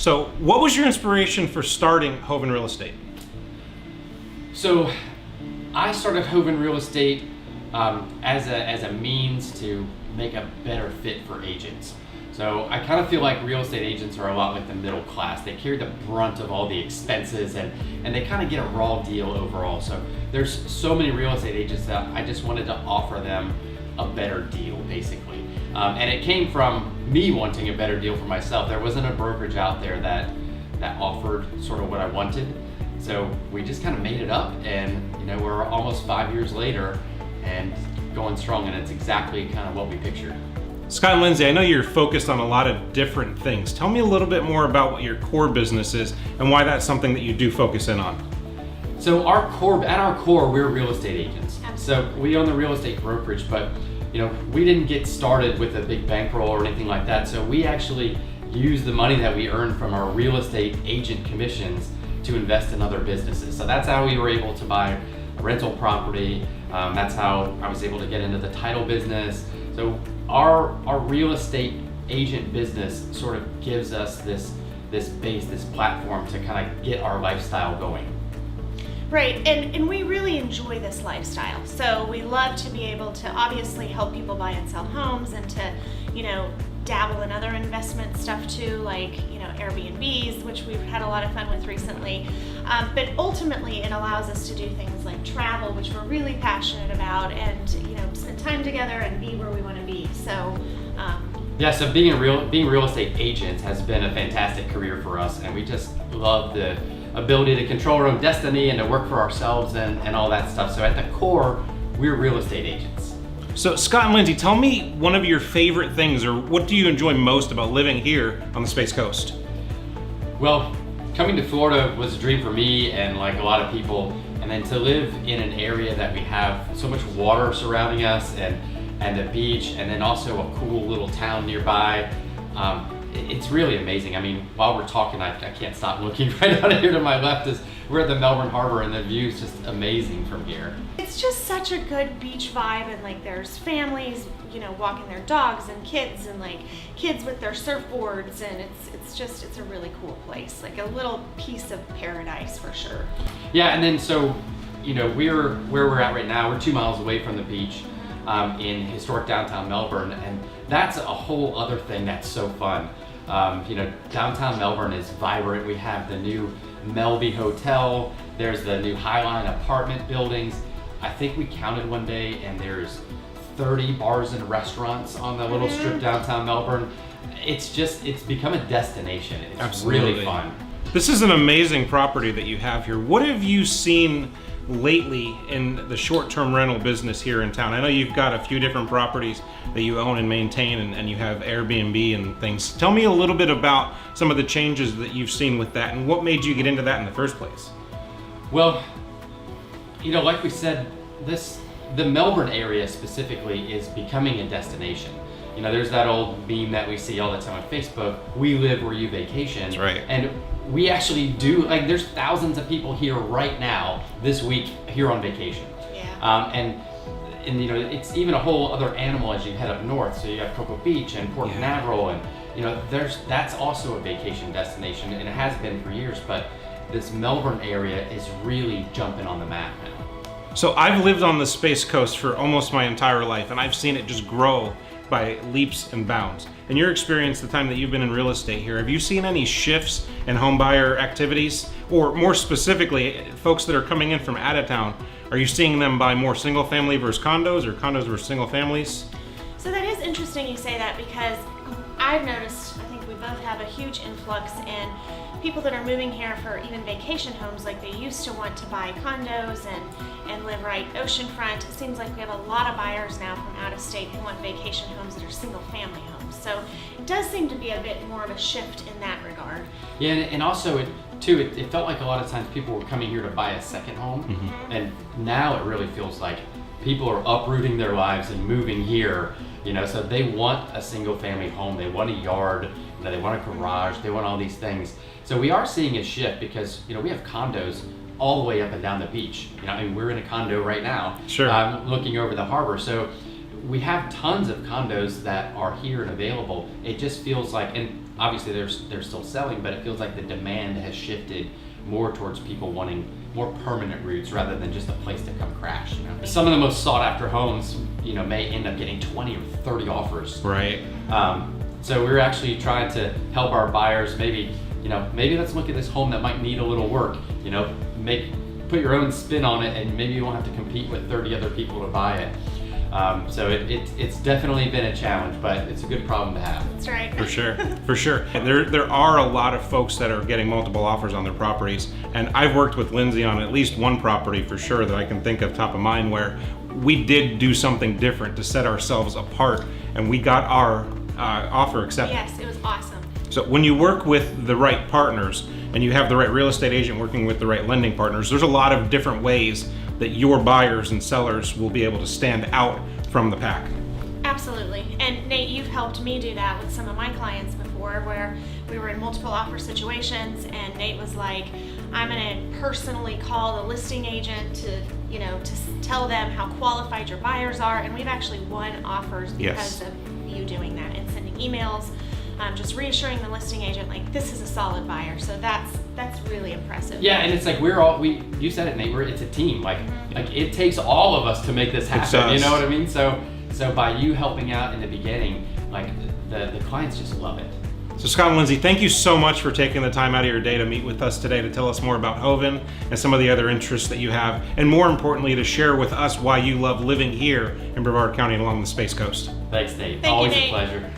So what was your inspiration for starting Hoven Real Estate? So I started Hoven Real Estate as a means to make a better fit for agents. So I kind of feel like real estate agents are a lot like the middle class. They carry the brunt of all the expenses and they kind of get a raw deal overall. So there's so many real estate agents that I just wanted to offer them a better deal, basically. And it came from me wanting a better deal for myself. There wasn't a brokerage out there that offered sort of what I wanted. So we just kind of made it up, and we're almost 5 years later and going strong, and it's exactly kind of what we pictured. Scott Lindsey, I know you're focused on a lot of different things. Tell me a little bit more about what your core business is and why that's something that you do focus in on. So at our core, we're real estate agents. So we own the real estate brokerage, but we didn't get started with a big bankroll or anything like that. So we actually use the money that we earn from our real estate agent commissions to invest in other businesses. So that's how we were able to buy a rental property. That's how I was able to get into the title business. So our real estate agent business sort of gives us this base, this platform to kind of get our lifestyle going. Right, and we really enjoy this lifestyle. So we love to be able to obviously help people buy and sell homes, and to, dabble in other investment stuff too, like, Airbnbs, which we've had a lot of fun with recently. But ultimately it allows us to do things like travel, which we're really passionate about, and, spend time together and be where we want to be. So, yeah, so being real estate agents has been a fantastic career for us, and we just love the ability to control our own destiny and to work for ourselves and all that stuff. So at the core, we're real estate agents. So Scott and Lindsey, tell me one of your favorite things, or what do you enjoy most about living here on the Space Coast? Well, coming to Florida was a dream for me and like a lot of people, and then to live in an area that we have so much water surrounding us and the beach, and then also a cool little town nearby. It's really amazing. I mean, while we're talking, I can't stop looking right out here to my left as we're at the Melbourne Harbor, and the view is just amazing from here. it's just such a good beach vibe, and like there's families, walking their dogs, and like kids with their surfboards, and it's a really cool place, like a little piece of paradise for sure. Yeah, and then so, where we're at right now, we're 2 miles away from the beach. In historic downtown Melbourne, and that's a whole other thing that's so fun. Downtown Melbourne is vibrant. We have the new Melby Hotel, there's the new Highline apartment buildings. I think we counted one day, and there's 30 bars and restaurants on the little strip downtown Melbourne. It's become a destination. It's Absolutely. Really fun. This is an amazing property that you have here. What have you seen lately in the short-term rental business here in town? I know you've got a few different properties that you own and maintain, and you have Airbnb and things. Tell me a little bit about some of the changes that you've seen with that, and what made you get into that in the first place? Well, like we said, the Melbourne area specifically is becoming a destination. There's that old meme that we see all the time on Facebook, we live where you vacation. That's right. And we actually do, there's thousands of people here right now, this week, here on vacation. Yeah. And it's even a whole other animal as you head up north. So you have Cocoa Beach and Port Canaveral, and that's also a vacation destination, and it has been for years, but this Melbourne area is really jumping on the map now. So I've lived on the Space Coast for almost my entire life, and I've seen it just grow by leaps and bounds. In your experience, the time that you've been in real estate here, have you seen any shifts in home buyer activities? Or more specifically, folks that are coming in from out of town, are you seeing them buy more single family versus condos, or condos versus single families? So that is interesting you say that, because I've noticed, I think we both have a huge influx in people that are moving here for even vacation homes. Like they used to want to buy condos and live right oceanfront. It seems like we have a lot of buyers now from out of state who want vacation homes that are single family homes. So it does seem to be a bit more of a shift in that regard. Yeah, and also it felt like a lot of times people were coming here to buy a second home, and now it really feels like people are uprooting their lives and moving here. So they want a single family home, they want a yard, they want a garage, they want all these things. So we are seeing a shift because, we have condos all the way up and down the beach. We're in a condo right now, Sure. Looking over the harbor. So we have tons of condos that are here and available. It just feels like, and obviously they're still selling, but it feels like the demand has shifted more towards people wanting more permanent roots rather than just a place to come crash. You know, some of the most sought after homes, you know, may end up getting 20 or 30 offers. Right. So we're actually trying to help our buyers. Maybe let's look at this home that might need a little work. You know, put your own spin on it, and maybe you won't have to compete with 30 other people to buy it. So it's definitely been a challenge, but it's a good problem to have. That's right. For sure, for sure. And there are a lot of folks that are getting multiple offers on their properties, and I've worked with Lindsey on at least one property for sure that I can think of top of mind where we did do something different to set ourselves apart, and we got our offer accepted. Yes, it was awesome. So when you work with the right partners and you have the right real estate agent working with the right lending partners, there's a lot of different ways that your buyers and sellers will be able to stand out from the pack. Absolutely. And Nate, you've helped me do that with some of my clients before, where we were in multiple offer situations and Nate was like, I'm going to personally call the listing agent to tell them how qualified your buyers are. And we've actually won offers because of you doing that and sending emails, just reassuring the listing agent, like, this is a solid buyer. So that's really impressive. Yeah, and it's like you said it, Nate, it's a team. Like it takes all of us to make this happen. You know what I mean? So by you helping out in the beginning, like the clients just love it. So Scott and Lindsey, thank you so much for taking the time out of your day to meet with us today to tell us more about Hoven and some of the other interests that you have, and more importantly, to share with us why you love living here in Brevard County and along the Space Coast. Thanks, Nate. Thank you, Always Nate. a pleasure.